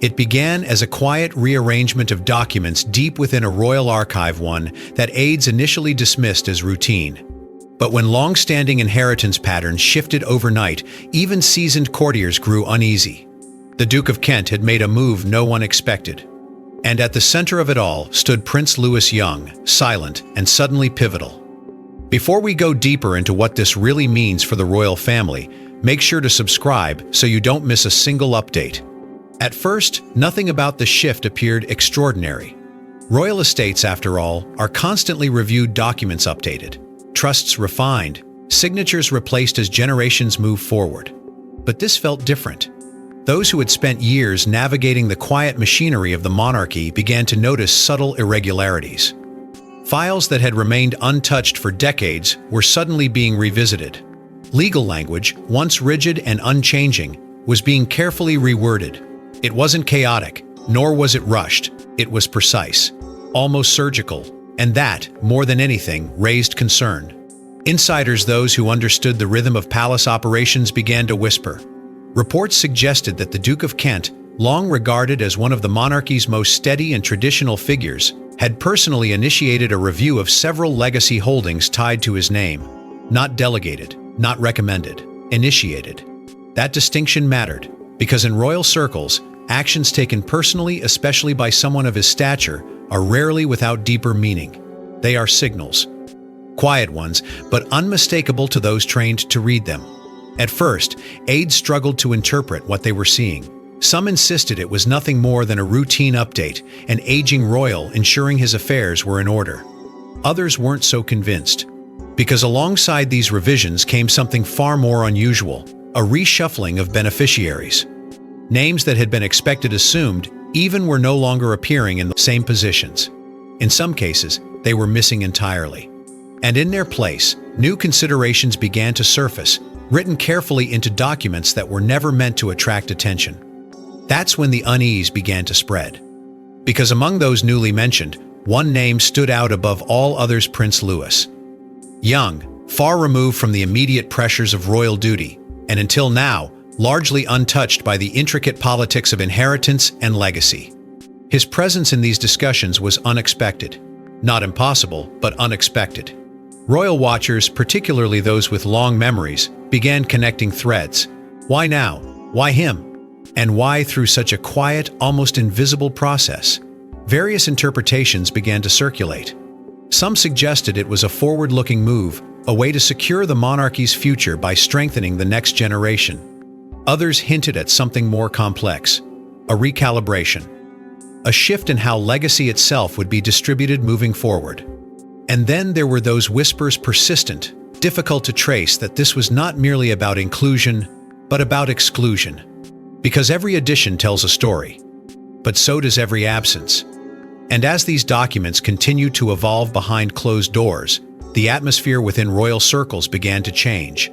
It began as a quiet rearrangement of documents deep within a royal archive, one that aides initially dismissed as routine. But when long-standing inheritance patterns shifted overnight, even seasoned courtiers grew uneasy. The Duke of Kent had made a move no one expected. And at the center of it all stood Prince Louis Young, silent and suddenly pivotal. Before we go deeper into what this really means for the royal family, make sure to subscribe so you don't miss a single update. At first, nothing about the shift appeared extraordinary. Royal estates, after all, are constantly reviewed, documents updated, trusts refined, signatures replaced as generations move forward. But this felt different. Those who had spent years navigating the quiet machinery of the monarchy began to notice subtle irregularities. Files that had remained untouched for decades were suddenly being revisited. Legal language, once rigid and unchanging, was being carefully reworded. It wasn't chaotic, nor was it rushed. It was precise, almost surgical, and that, more than anything, raised concern. Insiders, those who understood the rhythm of palace operations, began to whisper. Reports suggested that the Duke of Kent, long regarded as one of the monarchy's most steady and traditional figures, had personally initiated a review of several legacy holdings tied to his name. Not delegated, not recommended, initiated. That distinction mattered, because in royal circles, actions taken personally, especially by someone of his stature, are rarely without deeper meaning. They are signals. Quiet ones, but unmistakable to those trained to read them. At first, aides struggled to interpret what they were seeing. Some insisted it was nothing more than a routine update, an aging royal ensuring his affairs were in order. Others weren't so convinced, because alongside these revisions came something far more unusual, a reshuffling of beneficiaries. Names that had been expected assumed even were no longer appearing in the same positions. In some cases, they were missing entirely. And in their place, new considerations began to surface, written carefully into documents that were never meant to attract attention. That's when the unease began to spread. Because among those newly mentioned, one name stood out above all others: Prince Louis. Young, far removed from the immediate pressures of royal duty, and until now, largely untouched by the intricate politics of inheritance and legacy. His presence in these discussions was unexpected. Not impossible, but unexpected. Royal watchers, particularly those with long memories, began connecting threads. Why now? Why him? And why through such a quiet, almost invisible process? Various interpretations began to circulate. Some suggested it was a forward-looking move, a way to secure the monarchy's future by strengthening the next generation. Others hinted at something more complex, a recalibration, a shift in how legacy itself would be distributed moving forward. And then there were those whispers, persistent, difficult to trace, that this was not merely about inclusion, but about exclusion. Because every addition tells a story, but so does every absence. And as these documents continued to evolve behind closed doors, the atmosphere within royal circles began to change.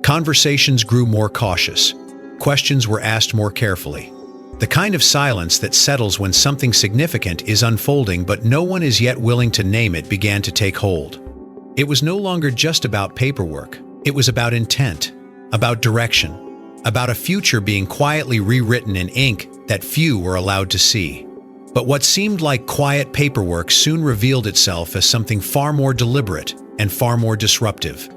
Conversations grew more cautious. Questions were asked more carefully. The kind of silence that settles when something significant is unfolding but no one is yet willing to name it began to take hold. It was no longer just about paperwork. It was about intent, about direction, about a future being quietly rewritten in ink that few were allowed to see. But what seemed like quiet paperwork soon revealed itself as something far more deliberate and far more disruptive.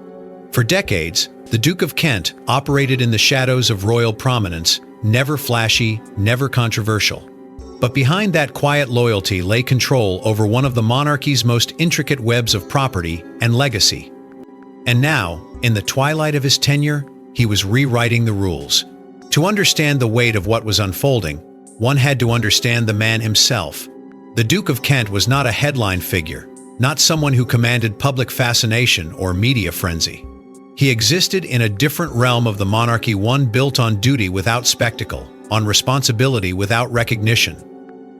For decades, the Duke of Kent operated in the shadows of royal prominence, never flashy, never controversial. But behind that quiet loyalty lay control over one of the monarchy's most intricate webs of property and legacy. And now, in the twilight of his tenure, he was rewriting the rules. To understand the weight of what was unfolding, one had to understand the man himself. The Duke of Kent was not a headline figure, not someone who commanded public fascination or media frenzy. He existed in a different realm of the monarchy, one built on duty without spectacle, on responsibility without recognition.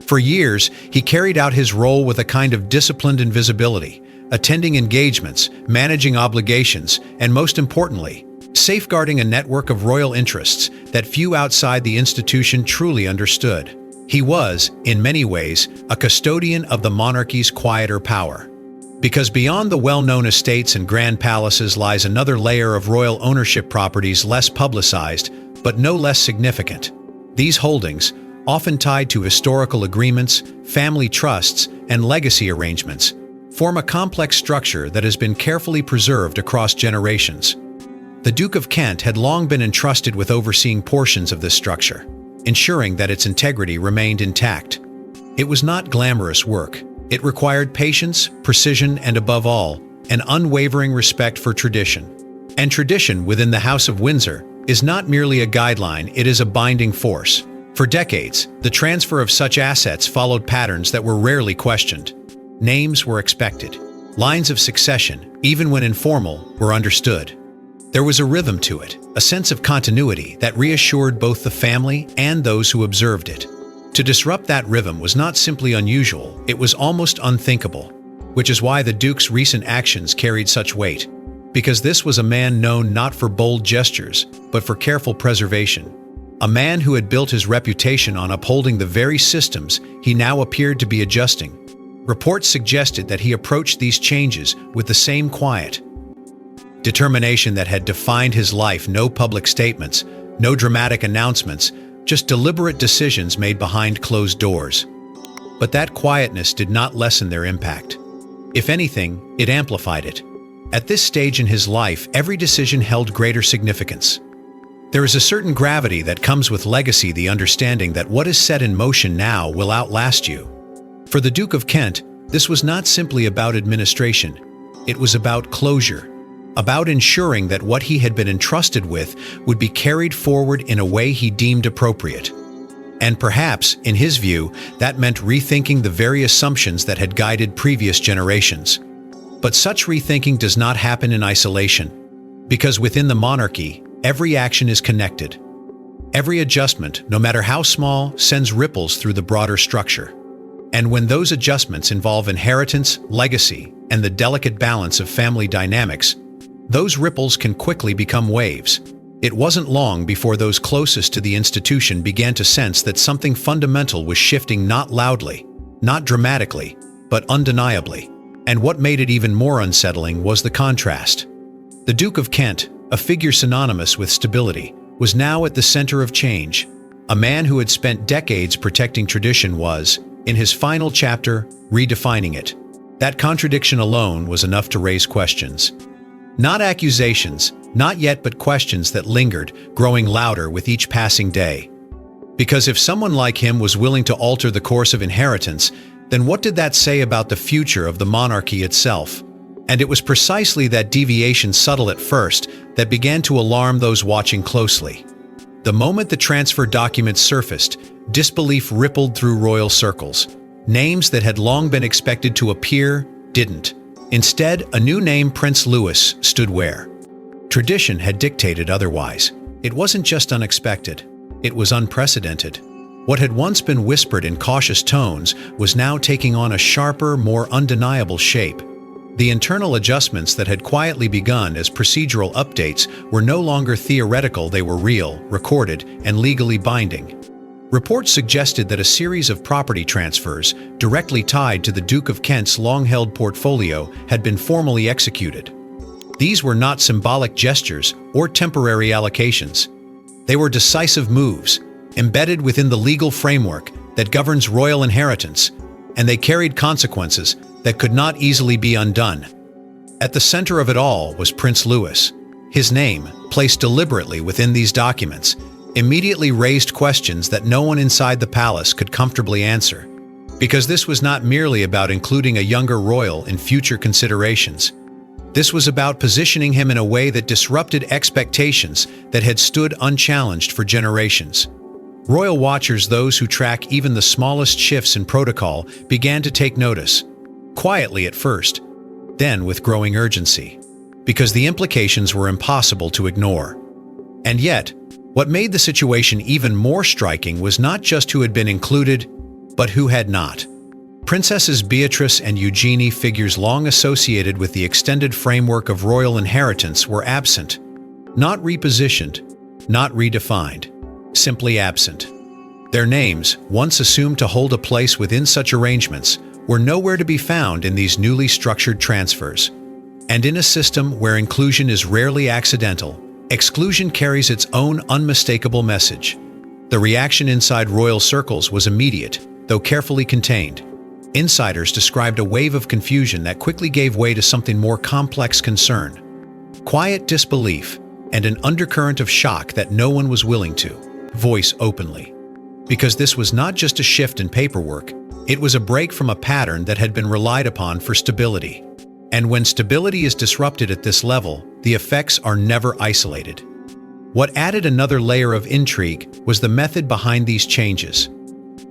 For years, he carried out his role with a kind of disciplined invisibility, attending engagements, managing obligations, and most importantly, safeguarding a network of royal interests that few outside the institution truly understood. He was, in many ways, a custodian of the monarchy's quieter power. Because beyond the well-known estates and grand palaces lies another layer of royal ownership, properties less publicized, but no less significant. These holdings, often tied to historical agreements, family trusts, and legacy arrangements, form a complex structure that has been carefully preserved across generations. The Duke of Kent had long been entrusted with overseeing portions of this structure, ensuring that its integrity remained intact. It was not glamorous work. It required patience, precision, and above all, an unwavering respect for tradition. And tradition within the House of Windsor is not merely a guideline, it is a binding force. For decades, the transfer of such assets followed patterns that were rarely questioned. Names were expected. Lines of succession, even when informal, were understood. There was a rhythm to it, a sense of continuity that reassured both the family and those who observed it. To disrupt that rhythm was not simply unusual, it was almost unthinkable, which is why the Duke's recent actions carried such weight. Because this was a man known not for bold gestures, but for careful preservation. A man who had built his reputation on upholding the very systems he now appeared to be adjusting. Reports suggested that he approached these changes with the same quiet determination that had defined his life. No public statements, no dramatic announcements, just deliberate decisions made behind closed doors. But that quietness did not lessen their impact. If anything, it amplified it. At this stage in his life, every decision held greater significance. There is a certain gravity that comes with legacy, the understanding that what is set in motion now will outlast you. For the Duke of Kent, this was not simply about administration. It was about closure, about ensuring that what he had been entrusted with would be carried forward in a way he deemed appropriate. And perhaps, in his view, that meant rethinking the very assumptions that had guided previous generations. But such rethinking does not happen in isolation, because within the monarchy, every action is connected. Every adjustment, no matter how small, sends ripples through the broader structure. And when those adjustments involve inheritance, legacy, and the delicate balance of family dynamics, those ripples can quickly become waves. It wasn't long before those closest to the institution began to sense that something fundamental was shifting, not loudly, not dramatically, but undeniably. And what made it even more unsettling was the contrast. The Duke of Kent, a figure synonymous with stability, was now at the center of change. A man who had spent decades protecting tradition was, in his final chapter, redefining it. That contradiction alone was enough to raise questions. Not accusations, not yet, but questions that lingered, growing louder with each passing day. Because if someone like him was willing to alter the course of inheritance, then what did that say about the future of the monarchy itself? And it was precisely that deviation, subtle at first, that began to alarm those watching closely. The moment the transfer documents surfaced, disbelief rippled through royal circles. Names that had long been expected to appear didn't. Instead, a new name, Prince Louis, stood where tradition had dictated otherwise. It wasn't just unexpected, it was unprecedented. What had once been whispered in cautious tones was now taking on a sharper, more undeniable shape. The internal adjustments that had quietly begun as procedural updates were no longer theoretical, they were real, recorded, and legally binding. Reports suggested that a series of property transfers, directly tied to the Duke of Kent's long-held portfolio, had been formally executed. These were not symbolic gestures or temporary allocations. They were decisive moves, embedded within the legal framework that governs royal inheritance, and they carried consequences that could not easily be undone. At the center of it all was Prince Louis. His name, placed deliberately within these documents, immediately raised questions that no one inside the palace could comfortably answer. Because this was not merely about including a younger royal in future considerations. This was about positioning him in a way that disrupted expectations that had stood unchallenged for generations. Royal watchers, those who track even the smallest shifts in protocol, began to take notice. Quietly at first, then with growing urgency. Because the implications were impossible to ignore. And yet, what made the situation even more striking was not just who had been included, but who had not. Princesses Beatrice and Eugenie, figures long associated with the extended framework of royal inheritance, were absent. Not repositioned, not redefined, simply absent. Their names, once assumed to hold a place within such arrangements, were nowhere to be found in these newly structured transfers. And in a system where inclusion is rarely accidental, exclusion carries its own unmistakable message. The reaction inside royal circles was immediate, though carefully contained. Insiders described a wave of confusion that quickly gave way to something more complex concern. Quiet disbelief and an undercurrent of shock that no one was willing to voice openly. Because this was not just a shift in paperwork, it was a break from a pattern that had been relied upon for stability. And when stability is disrupted at this level, the effects are never isolated. What added another layer of intrigue was the method behind these changes.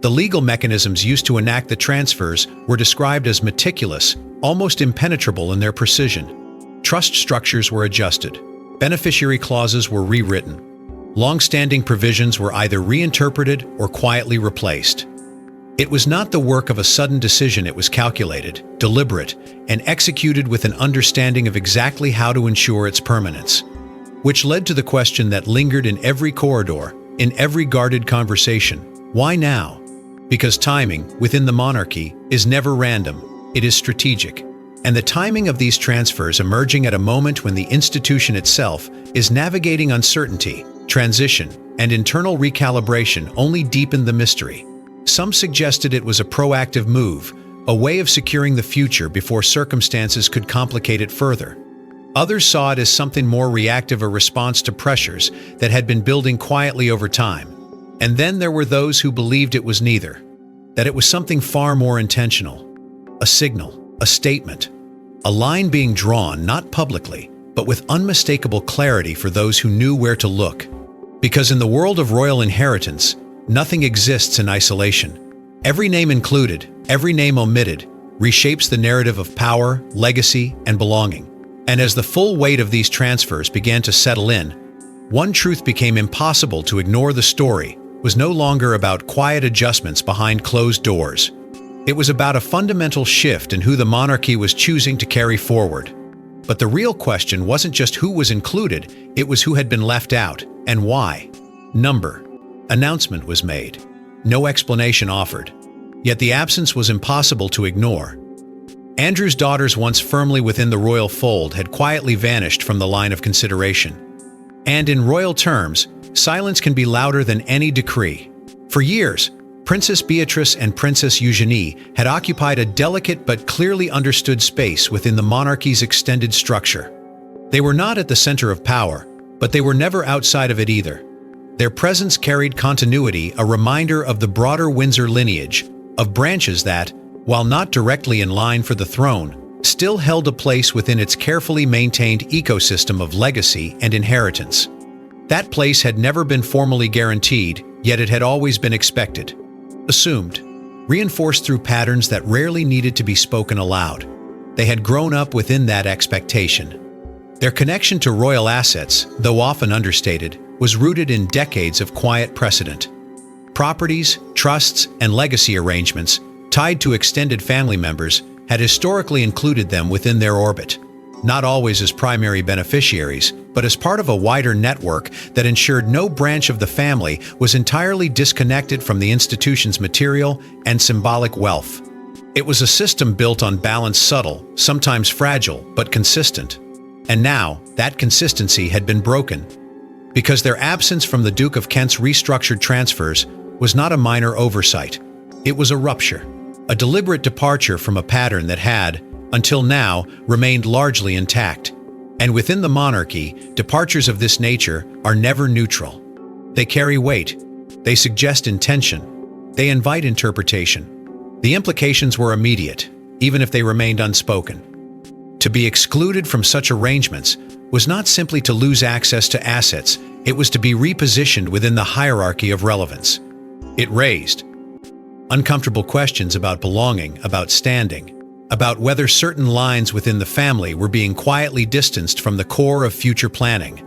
The legal mechanisms used to enact the transfers were described as meticulous, almost impenetrable in their precision. Trust structures were adjusted. Beneficiary clauses were rewritten. Long-standing provisions were either reinterpreted or quietly replaced. It was not the work of a sudden decision. It was calculated, deliberate, and executed with an understanding of exactly how to ensure its permanence. Which led to the question that lingered in every corridor, in every guarded conversation. Why now? Because timing, within the monarchy, is never random, it is strategic. And the timing of these transfers emerging at a moment when the institution itself is navigating uncertainty, transition, and internal recalibration only deepened the mystery. Some suggested it was a proactive move, a way of securing the future before circumstances could complicate it further. Others saw it as something more reactive, a response to pressures that had been building quietly over time. And then there were those who believed it was neither, that it was something far more intentional. A signal, a statement, a line being drawn not publicly, but with unmistakable clarity for those who knew where to look. Because in the world of royal inheritance, nothing exists in isolation. Every name included, every name omitted, reshapes the narrative of power, legacy, and belonging. And as the full weight of these transfers began to settle in, one truth became impossible to ignore. The story was no longer about quiet adjustments behind closed doors. It was about a fundamental shift in who the monarchy was choosing to carry forward. But the real question wasn't just who was included, it was who had been left out, and why. Announcement was made. No explanation offered. Yet the absence was impossible to ignore. Andrew's daughters, once firmly within the royal fold, had quietly vanished from the line of consideration. And in royal terms, silence can be louder than any decree. For years, Princess Beatrice and Princess Eugenie had occupied a delicate but clearly understood space within the monarchy's extended structure. They were not at the center of power, but they were never outside of it either. Their presence carried continuity, a reminder of the broader Windsor lineage, of branches that, while not directly in line for the throne, still held a place within its carefully maintained ecosystem of legacy and inheritance. That place had never been formally guaranteed, yet it had always been expected. Assumed, reinforced through patterns that rarely needed to be spoken aloud. They had grown up within that expectation. Their connection to royal assets, though often understated, was rooted in decades of quiet precedent. Properties, trusts, and legacy arrangements, tied to extended family members, had historically included them within their orbit, not always as primary beneficiaries, but as part of a wider network that ensured no branch of the family was entirely disconnected from the institution's material and symbolic wealth. It was a system built on balance, subtle, sometimes fragile, but consistent. And now, that consistency had been broken, because their absence from the Duke of Kent's restructured transfers was not a minor oversight. It was a rupture, a deliberate departure from a pattern that had, until now, remained largely intact. And within the monarchy, departures of this nature are never neutral. They carry weight. They suggest intention. They invite interpretation. The implications were immediate, even if they remained unspoken. To be excluded from such arrangements was not simply to lose access to assets, it was to be repositioned within the hierarchy of relevance. It raised uncomfortable questions about belonging, about standing, about whether certain lines within the family were being quietly distanced from the core of future planning.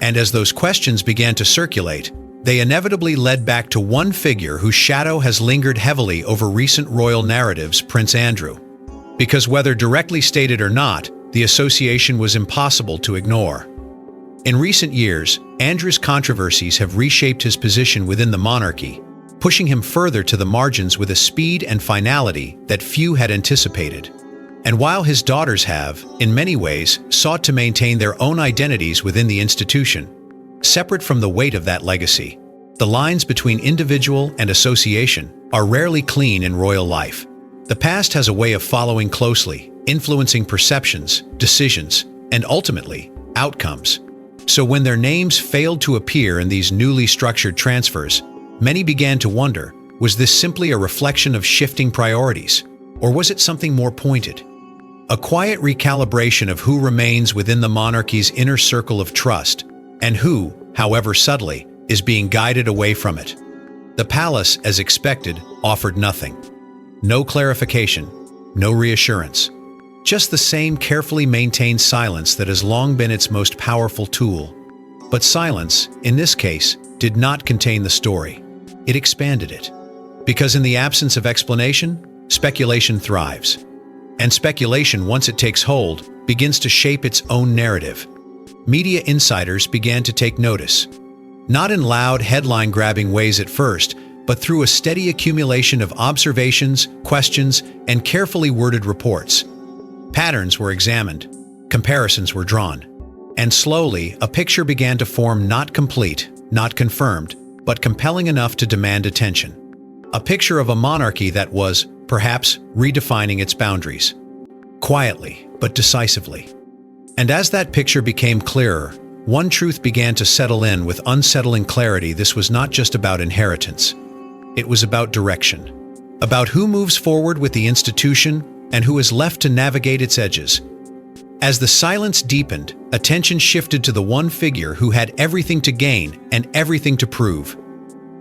And as those questions began to circulate, they inevitably led back to one figure whose shadow has lingered heavily over recent royal narratives, Prince Andrew. Because whether directly stated or not, the association was impossible to ignore. In recent years, Andrew's controversies have reshaped his position within the monarchy, pushing him further to the margins with a speed and finality that few had anticipated. And while his daughters have, in many ways, sought to maintain their own identities within the institution, separate from the weight of that legacy, The lines between individual and association are rarely clean in royal life. The past has a way of following closely, influencing perceptions, decisions, and ultimately, outcomes. So when their names failed to appear in these newly structured transfers, many began to wonder, was this simply a reflection of shifting priorities, or was it something more pointed? A quiet recalibration of who remains within the monarchy's inner circle of trust, and who, however subtly, is being guided away from it. The palace, as expected, offered nothing. No clarification, no reassurance. Just the same carefully maintained silence that has long been its most powerful tool. But silence, in this case, did not contain the story. It expanded it. Because in the absence of explanation, speculation thrives. And speculation, once it takes hold, begins to shape its own narrative. Media insiders began to take notice. Not in loud, headline-grabbing ways at first, but through a steady accumulation of observations, questions, and carefully worded reports. Patterns were examined, comparisons were drawn, and slowly a picture began to form, not complete, not confirmed, but compelling enough to demand attention. A picture of a monarchy that was, perhaps, redefining its boundaries. Quietly, but decisively. And as that picture became clearer, one truth began to settle in with unsettling clarity. This was not just about inheritance. It was about direction. About who moves forward with the institution and who is left to navigate its edges. As the silence deepened, attention shifted to the one figure who had everything to gain and everything to prove.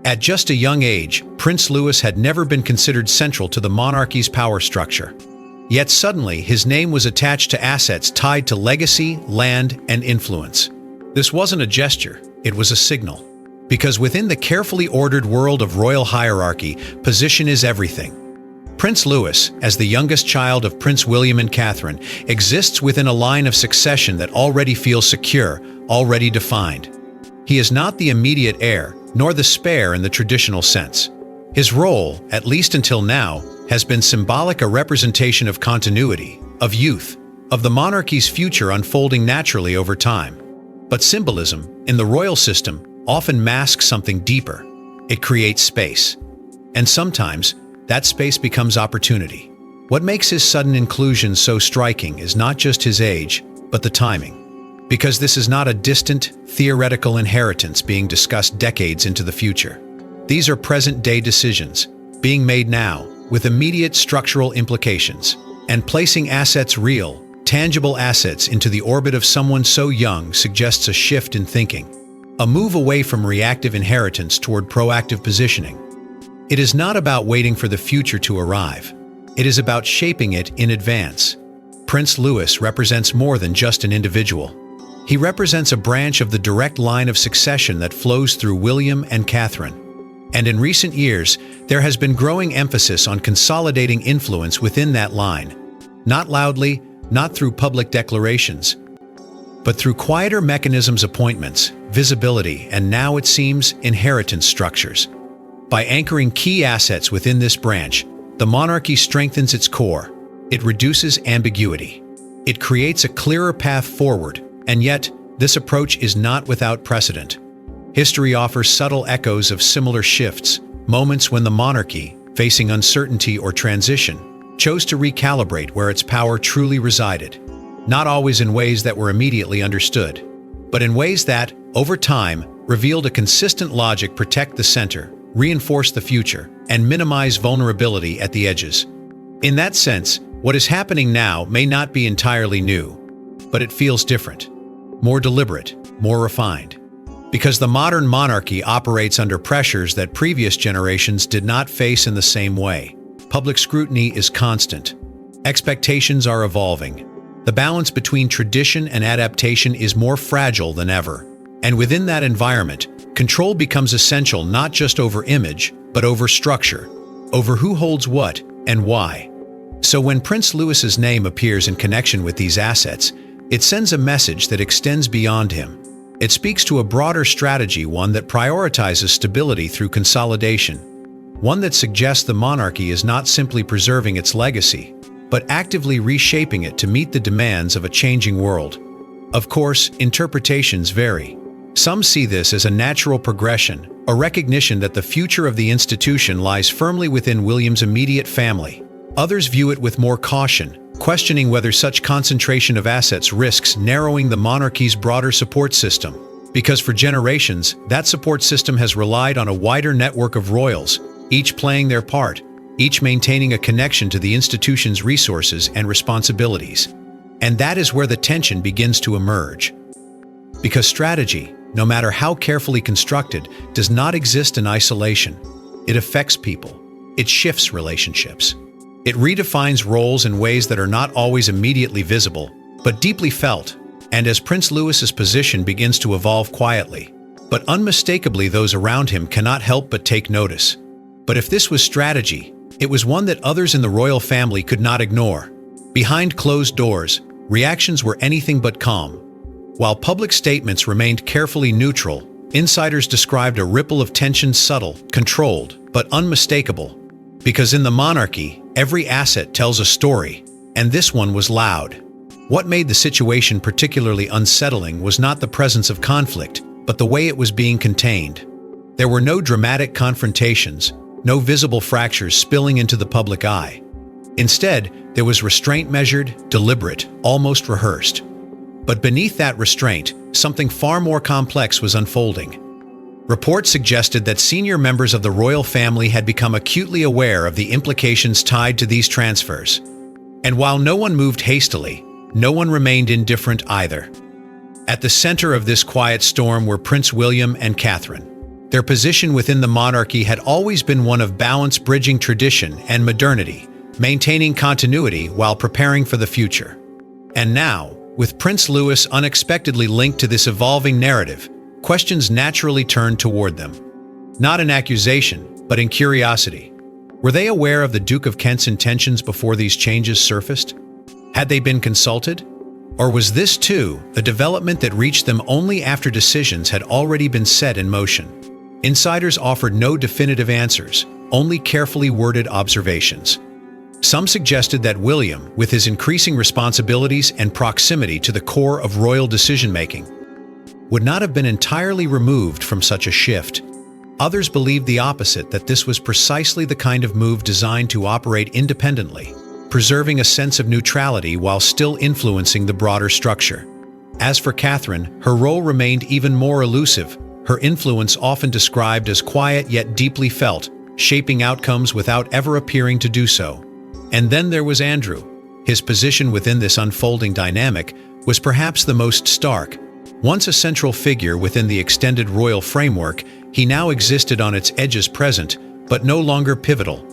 At just a young age, Prince Louis had never been considered central to the monarchy's power structure. Yet suddenly, his name was attached to assets tied to legacy, land, and influence. This wasn't a gesture, it was a signal. Because within the carefully ordered world of royal hierarchy, position is everything. Prince Louis, as the youngest child of Prince William and Catherine, exists within a line of succession that already feels secure, already defined. He is not the immediate heir, nor the spare in the traditional sense. His role, at least until now, has been symbolic, a representation of continuity, of youth, of the monarchy's future unfolding naturally over time. But symbolism, in the royal system, often masks something deeper. It creates space. And sometimes, that space becomes opportunity. What makes his sudden inclusion so striking is not just his age, but the timing. Because this is not a distant, theoretical inheritance being discussed decades into the future. These are present-day decisions, being made now, with immediate structural implications, and placing assets, real, tangible assets, into the orbit of someone so young suggests a shift in thinking. A move away from reactive inheritance toward proactive positioning. It is not about waiting for the future to arrive. It is about shaping it in advance. Prince Louis represents more than just an individual. He represents a branch of the direct line of succession that flows through William and Catherine. And in recent years, there has been growing emphasis on consolidating influence within that line. Not loudly, not through public declarations, but through quieter mechanisms, appointments, visibility, and now it seems, inheritance structures. By anchoring key assets within this branch, the monarchy strengthens its core. It reduces ambiguity. It creates a clearer path forward, and yet, this approach is not without precedent. History offers subtle echoes of similar shifts, moments when the monarchy, facing uncertainty or transition, chose to recalibrate where its power truly resided. Not always in ways that were immediately understood, but in ways that, over time, revealed a consistent logic: protect the center, reinforce the future, and minimize vulnerability at the edges. In that sense, what is happening now may not be entirely new, but it feels different, more deliberate, more refined. Because the modern monarchy operates under pressures that previous generations did not face in the same way. Public scrutiny is constant. Expectations are evolving. The balance between tradition and adaptation is more fragile than ever. And within that environment, control becomes essential, not just over image, but over structure, over who holds what and why. So when Prince Louis's name appears in connection with these assets, it sends a message that extends beyond him. It speaks to a broader strategy, one that prioritizes stability through consolidation, one that suggests the monarchy is not simply preserving its legacy, but actively reshaping it to meet the demands of a changing world. Of course, interpretations vary. Some see this as a natural progression, a recognition that the future of the institution lies firmly within William's immediate family. Others view it with more caution, questioning whether such concentration of assets risks narrowing the monarchy's broader support system, because for generations, that support system has relied on a wider network of royals, each playing their part, each maintaining a connection to the institution's resources and responsibilities. And that is where the tension begins to emerge. Because strategy, no matter how carefully constructed, does not exist in isolation. It affects people. It shifts relationships. It redefines roles in ways that are not always immediately visible, but deeply felt. And as Prince Louis's position begins to evolve quietly, but unmistakably those around him cannot help but take notice. But if this was strategy, it was one that others in the royal family could not ignore. Behind closed doors, reactions were anything but calm. While public statements remained carefully neutral, insiders described a ripple of tension, subtle, controlled, but unmistakable. Because in the monarchy, every asset tells a story, and this one was loud. What made the situation particularly unsettling was not the presence of conflict, but the way it was being contained. There were no dramatic confrontations, no visible fractures spilling into the public eye. Instead, there was restraint, measured, deliberate, almost rehearsed. But beneath that restraint, something far more complex was unfolding. Reports suggested that senior members of the royal family had become acutely aware of the implications tied to these transfers. And while no one moved hastily, no one remained indifferent either. At the center of this quiet storm were Prince William and Catherine. Their position within the monarchy had always been one of balance, bridging tradition and modernity, maintaining continuity while preparing for the future. And now, with Prince Louis unexpectedly linked to this evolving narrative, questions naturally turned toward them. Not in accusation, but in curiosity. Were they aware of the Duke of Kent's intentions before these changes surfaced? Had they been consulted? Or was this, too, a development that reached them only after decisions had already been set in motion? Insiders offered no definitive answers, only carefully worded observations. Some suggested that William, with his increasing responsibilities and proximity to the core of royal decision-making, would not have been entirely removed from such a shift. Others believed the opposite, that this was precisely the kind of move designed to operate independently, preserving a sense of neutrality while still influencing the broader structure. As for Catherine, her role remained even more elusive, her influence often described as quiet yet deeply felt, shaping outcomes without ever appearing to do so. And then there was Andrew. His position within this unfolding dynamic was perhaps the most stark. Once a central figure within the extended royal framework, he now existed on its edges, present, but no longer pivotal.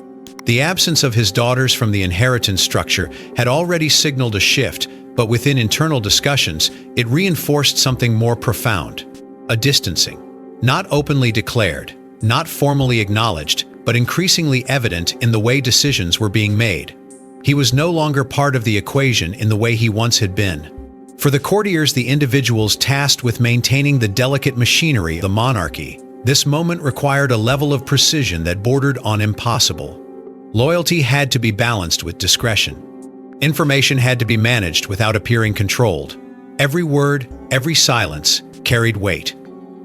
The absence of his daughters from the inheritance structure had already signaled a shift, but within internal discussions, it reinforced something more profound: a distancing. Not openly declared, not formally acknowledged, but increasingly evident in the way decisions were being made. He was no longer part of the equation in the way he once had been. For the courtiers, the individuals tasked with maintaining the delicate machinery of the monarchy, this moment required a level of precision that bordered on impossible. Loyalty had to be balanced with discretion. Information had to be managed without appearing controlled. Every word, every silence carried weight.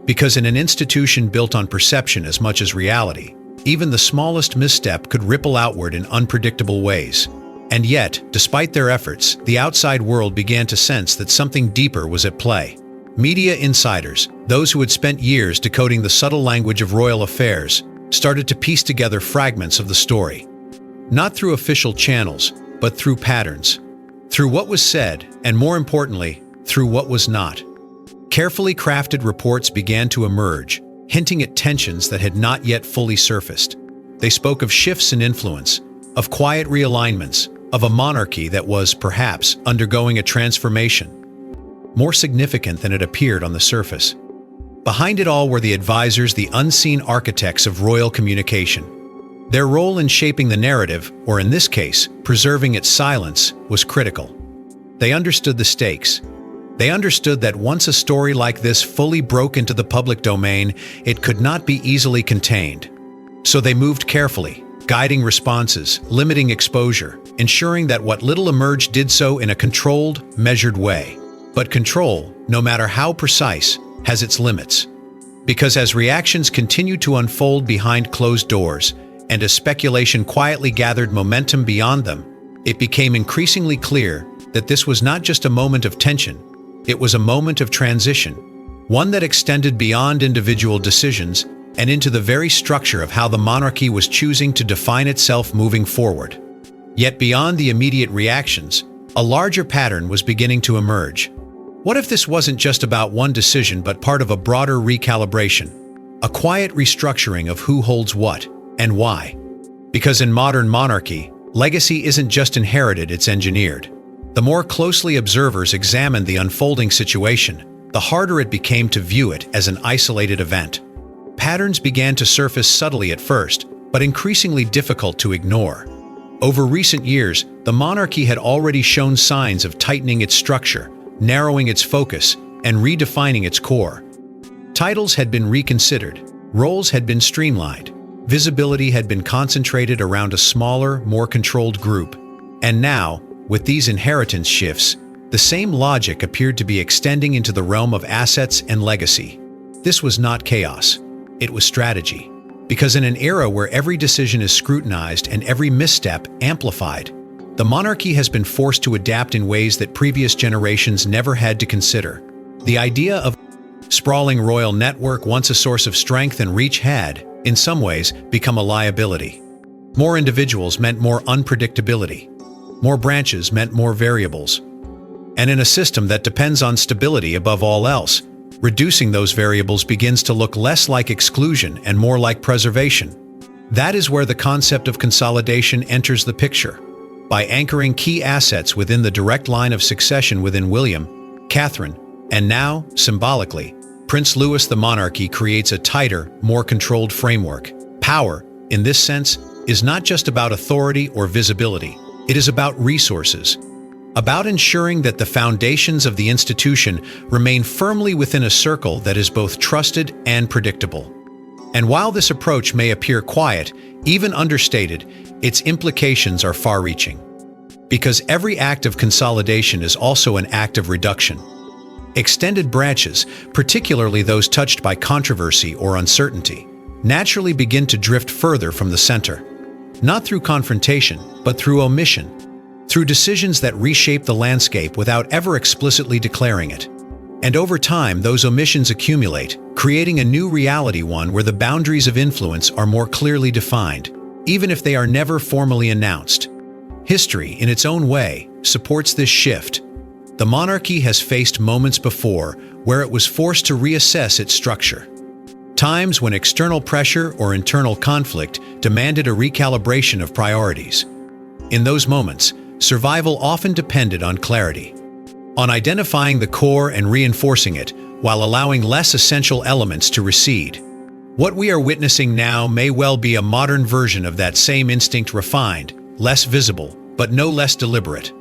Because in an institution built on perception as much as reality, even the smallest misstep could ripple outward in unpredictable ways. And yet, despite their efforts, the outside world began to sense that something deeper was at play. Media insiders, those who had spent years decoding the subtle language of royal affairs, started to piece together fragments of the story. Not through official channels, but through patterns. Through what was said, and more importantly, through what was not. Carefully crafted reports began to emerge, hinting at tensions that had not yet fully surfaced. They spoke of shifts in influence, of quiet realignments, of a monarchy that was, perhaps, undergoing a transformation, more significant than it appeared on the surface. Behind it all were the advisors, the unseen architects of royal communication. Their role in shaping the narrative, or in this case, preserving its silence, was critical. They understood the stakes. They understood that once a story like this fully broke into the public domain, it could not be easily contained. So they moved carefully, guiding responses, limiting exposure, ensuring that what little emerged did so in a controlled, measured way. But control, no matter how precise, has its limits. Because as reactions continued to unfold behind closed doors, and as speculation quietly gathered momentum beyond them, it became increasingly clear that this was not just a moment of tension, it was a moment of transition, one that extended beyond individual decisions and into the very structure of how the monarchy was choosing to define itself moving forward. Yet beyond the immediate reactions, a larger pattern was beginning to emerge. What if this wasn't just about one decision but part of a broader recalibration, a quiet restructuring of who holds what and why? Because in modern monarchy, legacy isn't just inherited, it's engineered. The more closely observers examined the unfolding situation, the harder it became to view it as an isolated event. Patterns began to surface subtly at first, but increasingly difficult to ignore. Over recent years, the monarchy had already shown signs of tightening its structure, narrowing its focus, and redefining its core. Titles had been reconsidered, roles had been streamlined, visibility had been concentrated around a smaller, more controlled group. And now, with these inheritance shifts, the same logic appeared to be extending into the realm of assets and legacy. This was not chaos, it was strategy. Because in an era where every decision is scrutinized and every misstep amplified, the monarchy has been forced to adapt in ways that previous generations never had to consider. The idea of a sprawling royal network, once a source of strength and reach, had, in some ways, become a liability. More individuals meant more unpredictability. More branches meant more variables. And in a system that depends on stability above all else, reducing those variables begins to look less like exclusion and more like preservation. That is where the concept of consolidation enters the picture. By anchoring key assets within the direct line of succession within William, Catherine, and now, symbolically, Prince Louis, the monarchy creates a tighter, more controlled framework. Power, in this sense, is not just about authority or visibility. It is about resources, about ensuring that the foundations of the institution remain firmly within a circle that is both trusted and predictable. And while this approach may appear quiet, even understated, its implications are far-reaching. Because every act of consolidation is also an act of reduction. Extended branches, particularly those touched by controversy or uncertainty, naturally begin to drift further from the center. Not through confrontation, but through omission. Through decisions that reshape the landscape without ever explicitly declaring it. And over time, those omissions accumulate, creating a new reality, one where the boundaries of influence are more clearly defined, even if they are never formally announced. History, in its own way, supports this shift. The monarchy has faced moments before where it was forced to reassess its structure. Times when external pressure or internal conflict demanded a recalibration of priorities. In those moments, survival often depended on clarity, on identifying the core and reinforcing it, while allowing less essential elements to recede. What we are witnessing now may well be a modern version of that same instinct, refined, less visible, but no less deliberate.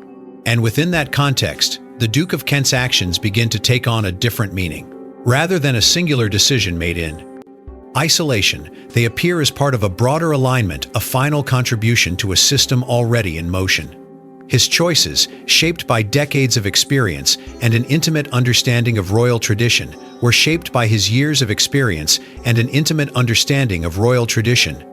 And within that context, the Duke of Kent's actions begin to take on a different meaning. Rather than a singular decision made in isolation, they appear as part of a broader alignment, a final contribution to a system already in motion. His choices, shaped by decades of experience and an intimate understanding of royal tradition, were shaped by his years of experience and an intimate understanding of royal tradition,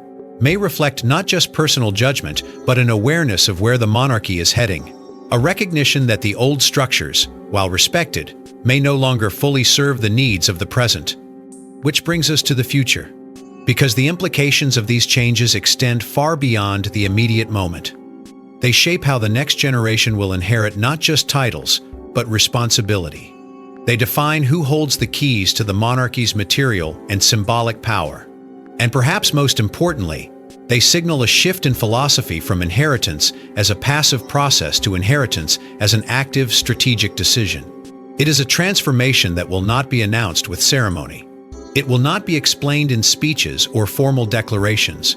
may reflect not just personal judgment, but an awareness of where the monarchy is heading. A recognition that the old structures, while respected, may no longer fully serve the needs of the present. Which brings us to the future, because the implications of these changes extend far beyond the immediate moment. They shape how the next generation will inherit not just titles, but responsibility. They define who holds the keys to the monarchy's material and symbolic power. And perhaps most importantly, they signal a shift in philosophy from inheritance as a passive process to inheritance as an active, strategic decision. It is a transformation that will not be announced with ceremony. It will not be explained in speeches or formal declarations,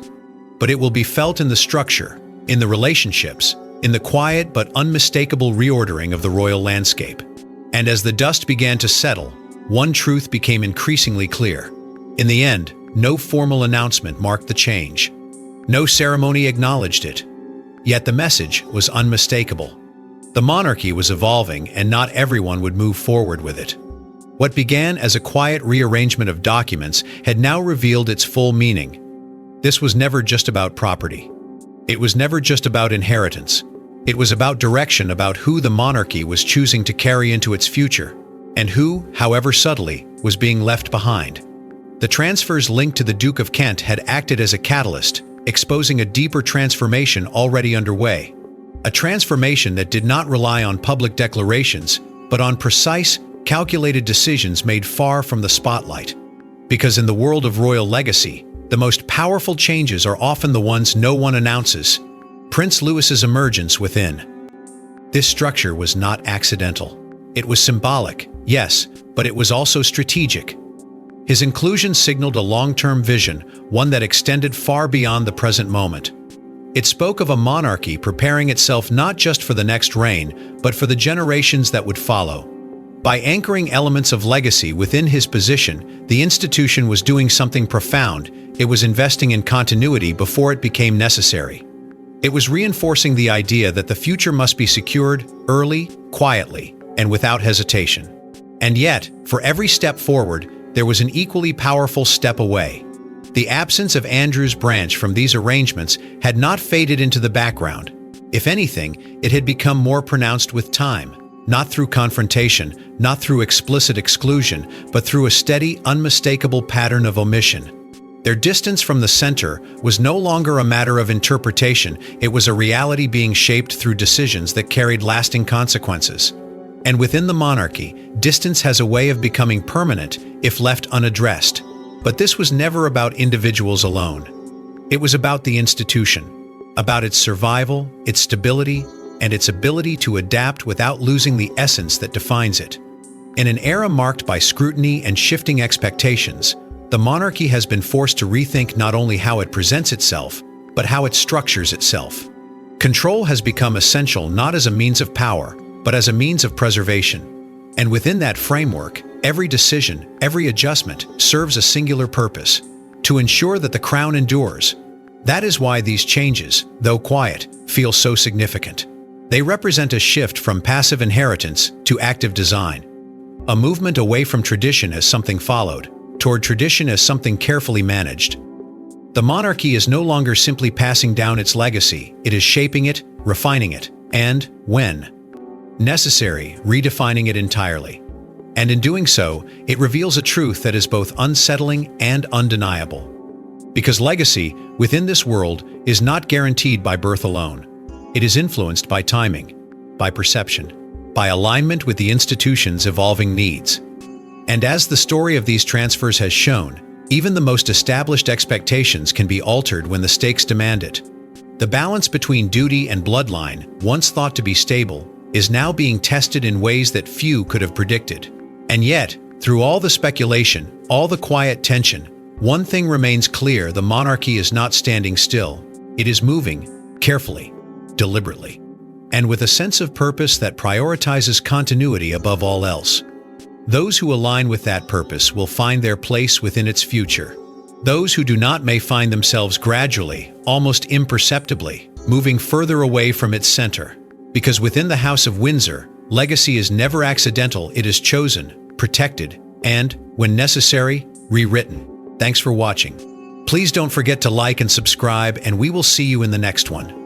but it will be felt in the structure, in the relationships, in the quiet but unmistakable reordering of the royal landscape. And as the dust began to settle, one truth became increasingly clear. In the end, no formal announcement marked the change. No ceremony acknowledged it. Yet the message was unmistakable. The monarchy was evolving, and not everyone would move forward with it. What began as a quiet rearrangement of documents had now revealed its full meaning. This was never just about property. It was never just about inheritance. It was about direction, about who the monarchy was choosing to carry into its future, and who, however subtly, was being left behind. The transfers linked to the Duke of Kent had acted as a catalyst, exposing a deeper transformation already underway. A transformation that did not rely on public declarations, but on precise, calculated decisions made far from the spotlight. Because in the world of royal legacy, the most powerful changes are often the ones no one announces. Prince Louis's emergence within. This structure was not accidental. It was symbolic, yes, but it was also strategic. His inclusion signaled a long-term vision, one that extended far beyond the present moment. It spoke of a monarchy preparing itself not just for the next reign, but for the generations that would follow. By anchoring elements of legacy within his position, the institution was doing something profound. It was investing in continuity before it became necessary. It was reinforcing the idea that the future must be secured early, quietly, and without hesitation. And yet, for every step forward, there was an equally powerful step away. The absence of Andrew's branch from these arrangements had not faded into the background. If anything, it had become more pronounced with time, not through confrontation, not through explicit exclusion, but through a steady, unmistakable pattern of omission. Their distance from the center was no longer a matter of interpretation, it was a reality being shaped through decisions that carried lasting consequences. And within the monarchy, distance has a way of becoming permanent if left unaddressed. But this was never about individuals alone. It was about the institution, about its survival, its stability, and its ability to adapt without losing the essence that defines it. In an era marked by scrutiny and shifting expectations, the monarchy has been forced to rethink not only how it presents itself, but how it structures itself. Control has become essential not as a means of power, but as a means of preservation. And within that framework, every decision, every adjustment serves a singular purpose: to ensure that the crown endures. That is why these changes, though quiet, feel so significant. They represent a shift from passive inheritance to active design. A movement away from tradition as something followed, toward tradition as something carefully managed. The monarchy is no longer simply passing down its legacy, it is shaping it, refining it, and, when necessary, redefining it entirely. And in doing so, it reveals a truth that is both unsettling and undeniable. Because legacy, within this world, is not guaranteed by birth alone. It is influenced by timing, by perception, by alignment with the institution's evolving needs. And as the story of these transfers has shown, even the most established expectations can be altered when the stakes demand it. The balance between duty and bloodline, once thought to be stable, is now being tested in ways that few could have predicted. And yet, through all the speculation, all the quiet tension, one thing remains clear: the monarchy is not standing still. It is moving, carefully, deliberately, and with a sense of purpose that prioritizes continuity above all else. Those who align with that purpose will find their place within its future. Those who do not may find themselves gradually, almost imperceptibly, moving further away from its center. Because within the House of Windsor, legacy is never accidental, it is chosen, protected, and, when necessary, rewritten. Thanks for watching. Please don't forget to like and subscribe, and we will see you in the next one.